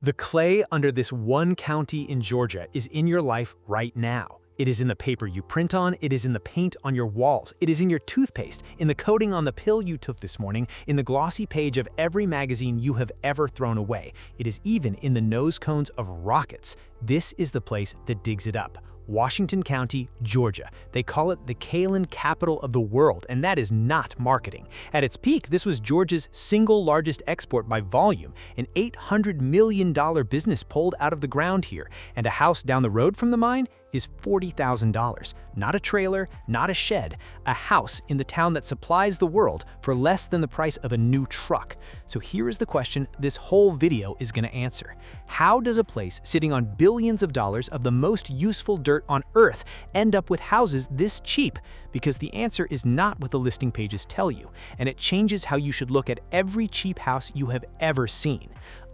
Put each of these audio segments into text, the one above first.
The clay under this one county in Georgia is in your life right now. It is in the paper you print on, it is in the paint on your walls, it is in your toothpaste, in the coating on the pill you took this morning, in the glossy page of every magazine you have ever thrown away. It is even in the nose cones of rockets. This is the place that digs it up. Washington County, Georgia. They call it the Kaolin Capital of the world, and that is not marketing. At its peak, this was Georgia's single largest export by volume, an $800 million business pulled out of the ground here, and a house down the road from the mine is $40,000. Not a trailer, not a shed, a house in the town that supplies the world for less than the price of a new truck. So here is the question this whole video is going to answer. How does a place sitting on billions of dollars of the most useful dirt on earth end up with houses this cheap? Because the answer is not what the listing pages tell you, and it changes how you should look at every cheap house you have ever seen.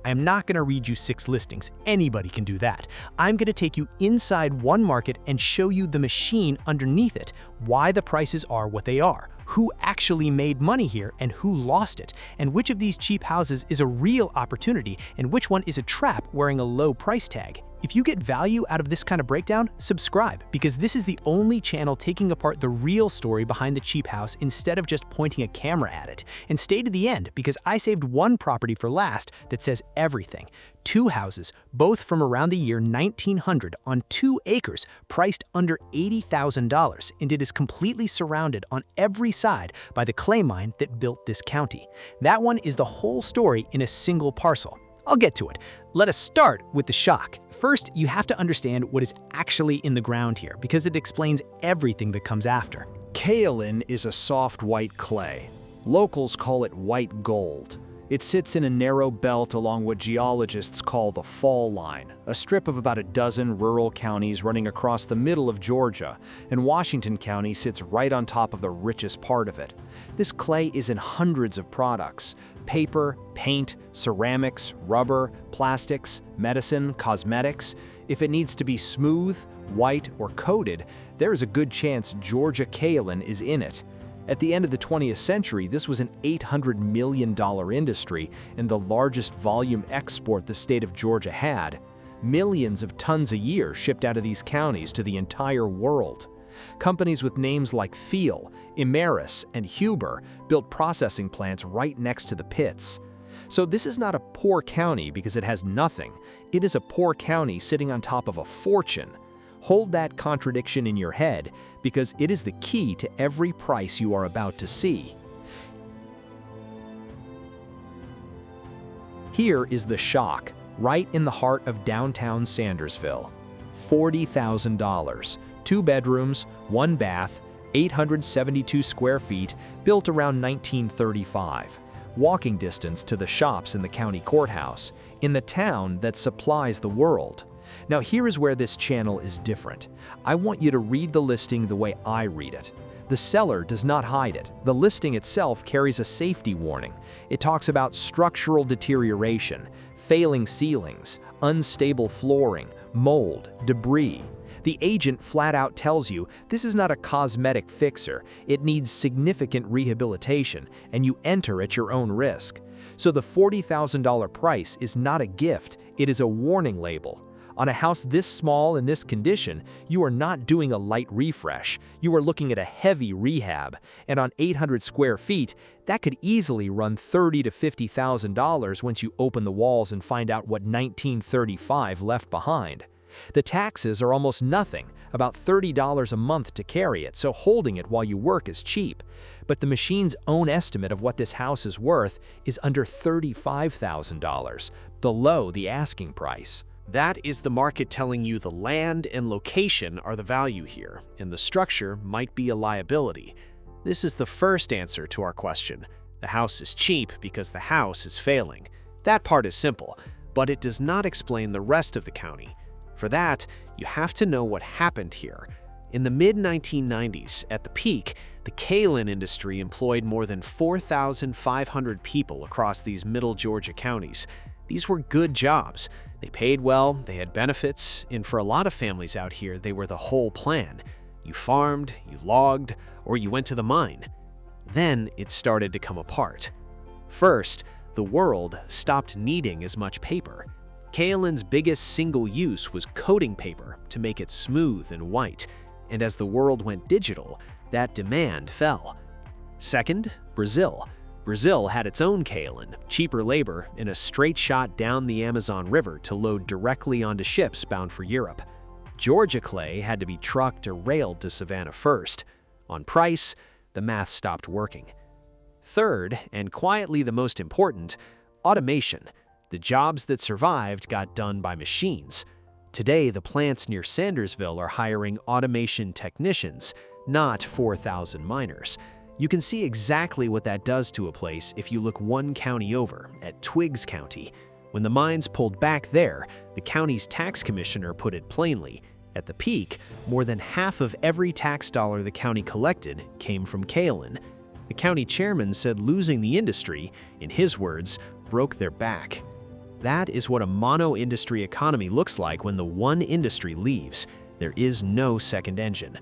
I am not going to read you 6 listings. Anybody can do that. I'm going to take you inside one market and show you the machine underneath it, why the prices are what they are, who actually made money here and who lost it, and which of these cheap houses is a real opportunity and which one is a trap wearing a low price tag. If you get value out of this kind of breakdown, subscribe, because this is the only channel taking apart the real story behind the cheap house instead of just pointing a camera at it. And stay to the end, because I saved one property for last that says everything. 2 houses, both from around the year 1900 on 2 acres, priced under $80,000, and it is completely surrounded on every side by the clay mine that built this county. That one is the whole story in a single parcel. I'll get to it. Let us start with the shock. First, you have to understand what is actually in the ground here, because it explains everything that comes after. Kaolin is a soft white clay. Locals call it white gold. It sits in a narrow belt along what geologists call the fall line, a strip of about a dozen rural counties running across the middle of Georgia, and Washington County sits right on top of the richest part of it. This clay is in hundreds of products: paper, paint, ceramics, rubber, plastics, medicine, cosmetics. If it needs to be smooth, white, or coated, there is a good chance Georgia kaolin is in it. At the end of the 20th century, this was an $800 million industry and the largest volume export the state of Georgia had. Millions of tons a year shipped out of these counties to the entire world. Companies with names like Thiel, Imerys, and Huber built processing plants right next to the pits. So this is not a poor county because it has nothing. It is a poor county sitting on top of a fortune. Hold that contradiction in your head, because it is the key to every price you are about to see. Here is the shock, right in the heart of downtown Sandersville. $40,000, 2 bedrooms, 1 bath, 872 square feet, built around 1935. Walking distance to the shops in the county courthouse, in the town that supplies the world. Now here is where this channel is different. I want you to read the listing the way I read it. The seller does not hide it. The listing itself carries a safety warning. It talks about structural deterioration, failing ceilings, unstable flooring, mold, debris. The agent flat out tells you this is not a cosmetic fixer. It needs significant rehabilitation, and you enter at your own risk. So the $40,000 price is not a gift, it is a warning label. On a house this small in this condition, you are not doing a light refresh. You are looking at a heavy rehab. And on 800 square feet, that could easily run $30,000 to $50,000 once you open the walls and find out what 1935 left behind. The taxes are almost nothing, about $30 a month to carry it, so holding it while you work is cheap. But the machine's own estimate of what this house is worth is under $35,000, below the asking price. That is the market telling you the land and location are the value here, and the structure might be a liability. This is the first answer to our question. The house is cheap because the house is failing. That part is simple, but it does not explain the rest of the county. For that, you have to know what happened here. In the mid-1990s, at the peak, the kaolin industry employed more than 4,500 people across these middle Georgia counties. These were good jobs. They paid well, they had benefits, and for a lot of families out here, they were the whole plan. You farmed, you logged, or you went to the mine. Then it started to come apart. First, the world stopped needing as much paper. Kaolin's biggest single use was coating paper to make it smooth and white, and as the world went digital, that demand fell. Second, Brazil. Brazil had its own kaolin, cheaper labor, in a straight shot down the Amazon River to load directly onto ships bound for Europe. Georgia clay had to be trucked or railed to Savannah first. On price, the math stopped working. Third, and quietly the most important, automation. The jobs that survived got done by machines. Today, the plants near Sandersville are hiring automation technicians, not 4,000 miners. You can see exactly what that does to a place if you look one county over, at Twiggs County. When the mines pulled back there, the county's tax commissioner put it plainly. At the peak, more than half of every tax dollar the county collected came from kaolin. The county chairman said losing the industry, in his words, broke their back. That is what a mono-industry economy looks like when the one industry leaves. There is no second engine.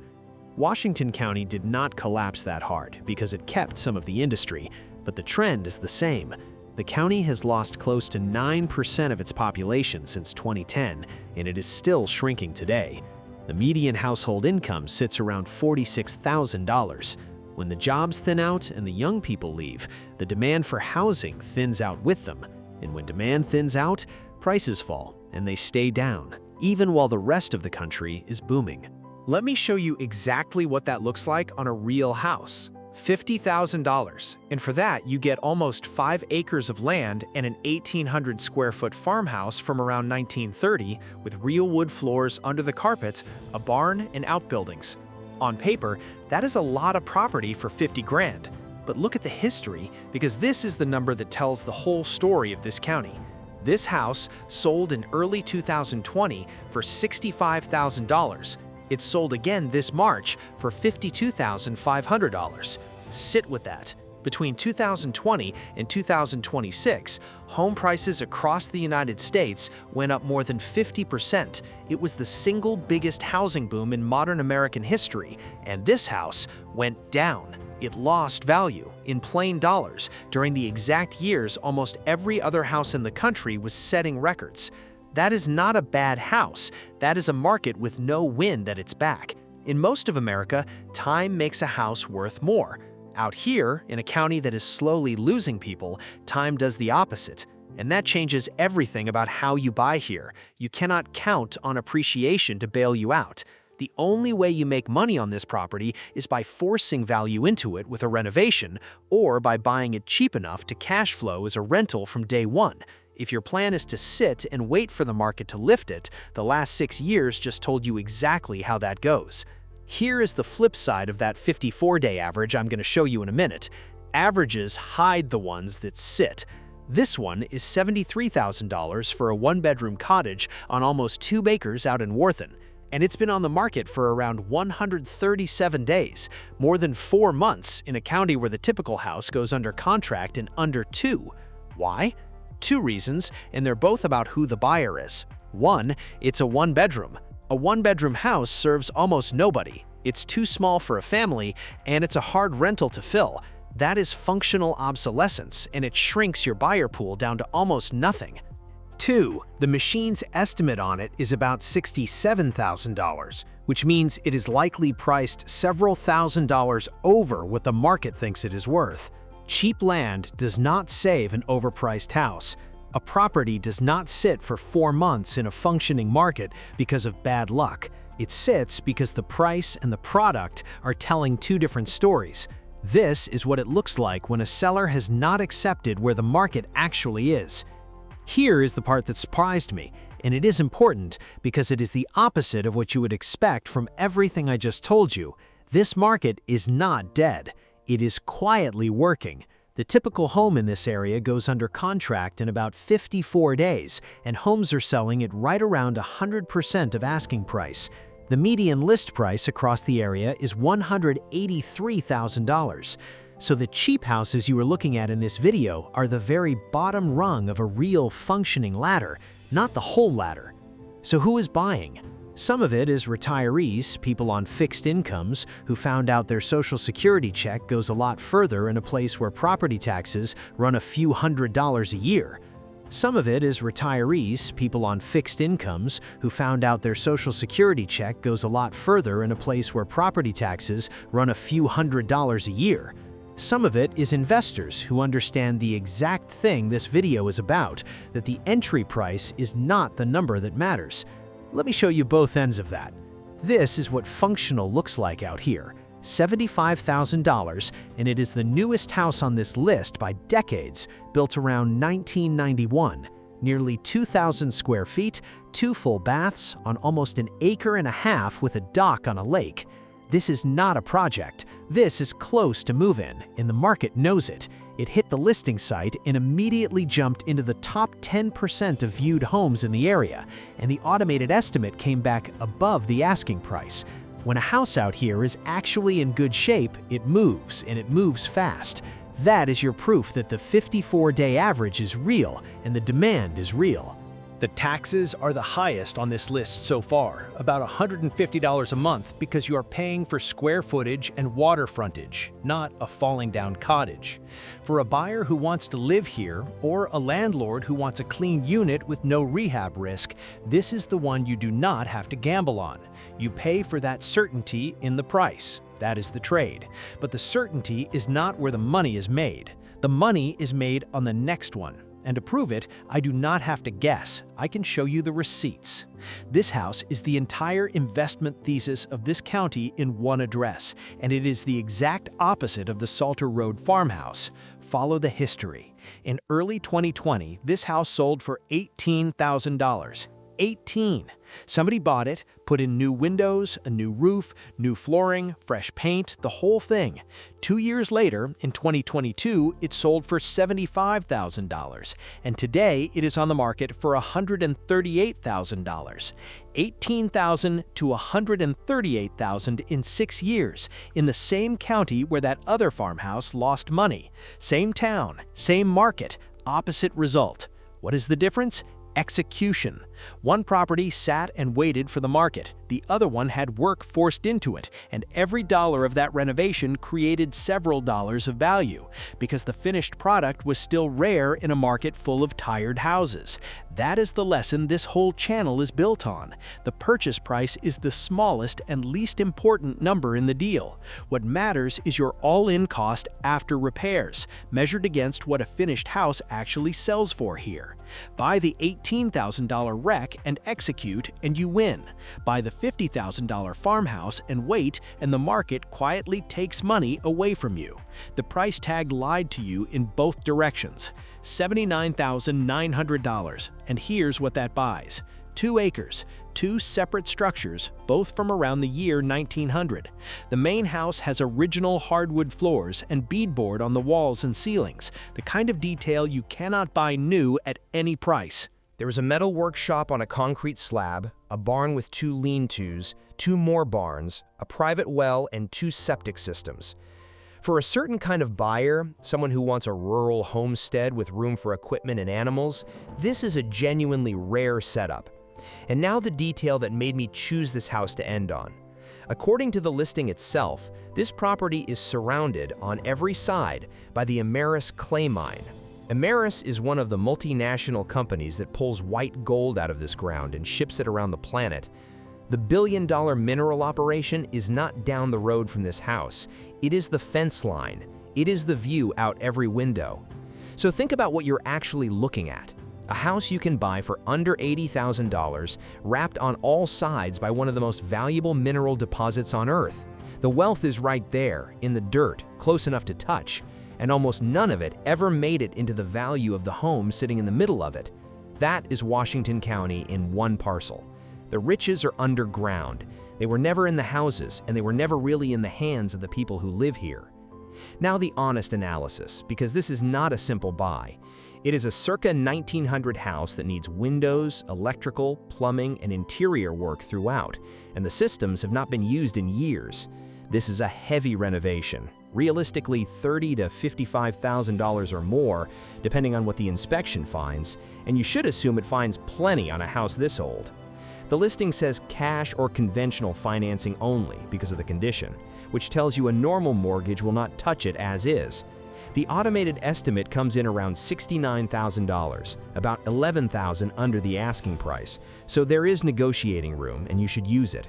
Washington County did not collapse that hard because it kept some of the industry, but the trend is the same. The county has lost close to 9% of its population since 2010, and it is still shrinking today. The median household income sits around $46,000. When the jobs thin out and the young people leave, the demand for housing thins out with them. And when demand thins out, prices fall, and they stay down, even while the rest of the country is booming. Let me show you exactly what that looks like on a real house. $50,000, and for that you get almost 5 acres of land and an 1,800 square foot farmhouse from around 1930 with real wood floors under the carpet, a barn, and outbuildings. On paper, that is a lot of property for 50 grand. But look at the history, because this is the number that tells the whole story of this county. This house sold in early 2020 for $65,000. It sold again this March for $52,500. Sit with that. Between 2020 and 2026, home prices across the United States went up more than 50%. It was the single biggest housing boom in modern American history, and this house went down. It lost value, in plain dollars, during the exact years almost every other house in the country was setting records. That is not a bad house. That is a market with no wind at its back. In most of America, time makes a house worth more. Out here, in a county that is slowly losing people, time does the opposite. And that changes everything about how you buy here. You cannot count on appreciation to bail you out. The only way you make money on this property is by forcing value into it with a renovation, or by buying it cheap enough to cash flow as a rental from day one. If your plan is to sit and wait for the market to lift it, the last 6 years just told you exactly how that goes. Here is the flip side of that 54-day average I'm going to show you in a minute. Averages hide the ones that sit. This one is $73,000 for a one-bedroom cottage on almost 2 acres out in Warthen. And it's been on the market for around 137 days, more than 4 months in a county where the typical house goes under contract in under 2. Why? 2 reasons, and they're both about who the buyer is. 1, it's a one-bedroom. A one-bedroom house serves almost nobody. It's too small for a family, and it's a hard rental to fill. That is functional obsolescence, and it shrinks your buyer pool down to almost nothing. 2, the machine's estimate on it is about $67,000, which means it is likely priced several $1,000s over what the market thinks it is worth. Cheap land does not save an overpriced house. A property does not sit for 4 months in a functioning market because of bad luck. It sits because the price and the product are telling 2 different stories. This is what it looks like when a seller has not accepted where the market actually is. Here is the part that surprised me, and it is important because it is the opposite of what you would expect from everything I just told you. This market is not dead. It is quietly working. The typical home in this area goes under contract in about 54 days, and homes are selling at right around 100% of asking price. The median list price across the area is $183,000. So the cheap houses you are looking at in this video are the very bottom rung of a real functioning ladder, not the whole ladder. So who is buying? Some of it is retirees, people on fixed incomes who found out their Social Security check goes a lot further in a place where property taxes run a few $100s a year. Some of it is retirees, people on fixed incomes who found out their Social Security check goes a lot further in a place where property taxes run a few $100s a year. Some of it is investors who understand the exact thing this video is about, that the entry price is not the number that matters. Let me show you both ends of that. This is what functional looks like out here. $75,000, and it is the newest house on this list by decades, built around 1991. Nearly 2,000 square feet, 2 full baths, on almost an acre and a half with a dock on a lake. This is not a project. This is close to move-in, and the market knows it. It hit the listing site and immediately jumped into the top 10% of viewed homes in the area, and the automated estimate came back above the asking price. When a house out here is actually in good shape, it moves, and it moves fast. That is your proof that the 54-day average is real and the demand is real. The taxes are the highest on this list so far, about $150 a month, because you are paying for square footage and water frontage, not a falling down cottage. For a buyer who wants to live here, or a landlord who wants a clean unit with no rehab risk, this is the one you do not have to gamble on. You pay for that certainty in the price. That is the trade. But the certainty is not where the money is made. The money is made on the next one. And to prove it, I do not have to guess. I can show you the receipts. This house is the entire investment thesis of this county in one address, and it is the exact opposite of the Salter Road farmhouse. Follow the history. In early 2020, this house sold for $18,000. 18. Somebody bought it, put in new windows, a new roof, new flooring, fresh paint, the whole thing. 2 years later, in 2022, it sold for $75,000, and today it is on the market for $138,000. $18,000 to $138,000 in 6 years, in the same county where that other farmhouse lost money. Same town, same market, opposite result. What is the difference? Execution. One property sat and waited for the market. The other one had work forced into it, and every dollar of that renovation created several dollars of value, because the finished product was still rare in a market full of tired houses. That is the lesson this whole channel is built on. The purchase price is the smallest and least important number in the deal. What matters is your all-in cost after repairs, measured against what a finished house actually sells for here. Buy the $18,000 wreck and execute, and you win. Buy the $50,000 farmhouse and wait, and the market quietly takes money away from you. The price tag lied to you in both directions. $79,900, and here's what that buys. 2 acres, 2 separate structures, both from around the year 1900. The main house has original hardwood floors and beadboard on the walls and ceilings, the kind of detail you cannot buy new at any price. There is a metal workshop on a concrete slab, a barn with 2 lean-tos, 2 more barns, a private well, and 2 septic systems. For a certain kind of buyer, someone who wants a rural homestead with room for equipment and animals, this is a genuinely rare setup. And now the detail that made me choose this house to end on. According to the listing itself, this property is surrounded on every side by the Ameris clay mine. Ameris is one of the multinational companies that pulls white gold out of this ground and ships it around the planet. The billion-dollar mineral operation is not down the road from this house. It is the fence line. It is the view out every window. So think about what you're actually looking at. A house you can buy for under $80,000, wrapped on all sides by one of the most valuable mineral deposits on Earth. The wealth is right there, in the dirt, close enough to touch, and almost none of it ever made it into the value of the home sitting in the middle of it. That is Washington County in one parcel. The riches are underground. They were never in the houses, and they were never really in the hands of the people who live here. Now the honest analysis, because this is not a simple buy. It is a circa 1900 house that needs windows, electrical, plumbing, and interior work throughout, and the systems have not been used in years. This is a heavy renovation, realistically $30,000 to $55,000 or more, depending on what the inspection finds, and you should assume it finds plenty on a house this old. The listing says cash or conventional financing only because of the condition, which tells you a normal mortgage will not touch it as is. The automated estimate comes in around $69,000, about $11,000 under the asking price, so there is negotiating room and you should use it.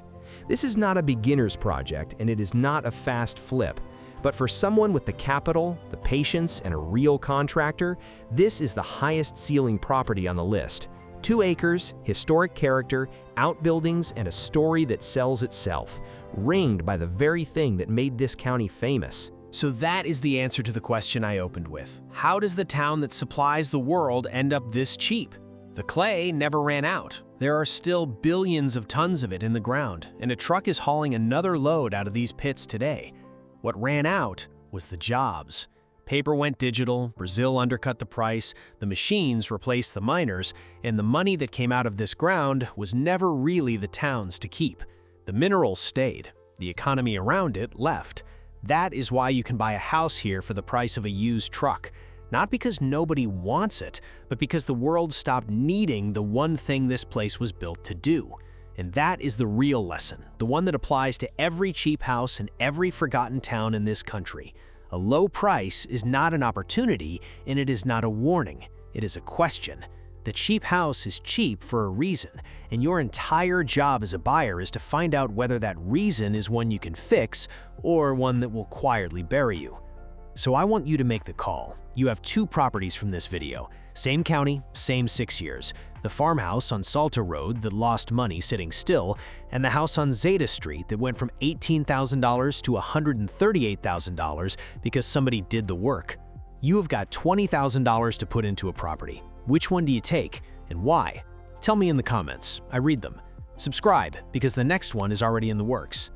This is not a beginner's project and it is not a fast flip, but for someone with the capital, the patience, and a real contractor, this is the highest ceiling property on the list. 2 acres, historic character, outbuildings, and a story that sells itself, ringed by the very thing that made this county famous. So that is the answer to the question I opened with. How does the town that supplies the world end up this cheap? The clay never ran out. There are still billions of tons of it in the ground, and a truck is hauling another load out of these pits today. What ran out was the jobs. Paper went digital, Brazil undercut the price, the machines replaced the miners, and the money that came out of this ground was never really the town's to keep. The minerals stayed. The economy around it left. That is why you can buy a house here for the price of a used truck. Not because nobody wants it, but because the world stopped needing the one thing this place was built to do. And that is the real lesson, the one that applies to every cheap house in every forgotten town in this country. A low price is not an opportunity, and it is not a warning. It is a question. The cheap house is cheap for a reason, and your entire job as a buyer is to find out whether that reason is one you can fix or one that will quietly bury you. So I want you to make the call. You have 2 properties from this video. Same county, same 6 years. The farmhouse on Salta Road that lost money sitting still, and the house on Zeta Street that went from $18,000 to $138,000 because somebody did the work. You have got $20,000 to put into a property. Which one do you take, and why? Tell me in the comments. I read them. Subscribe, because the next one is already in the works.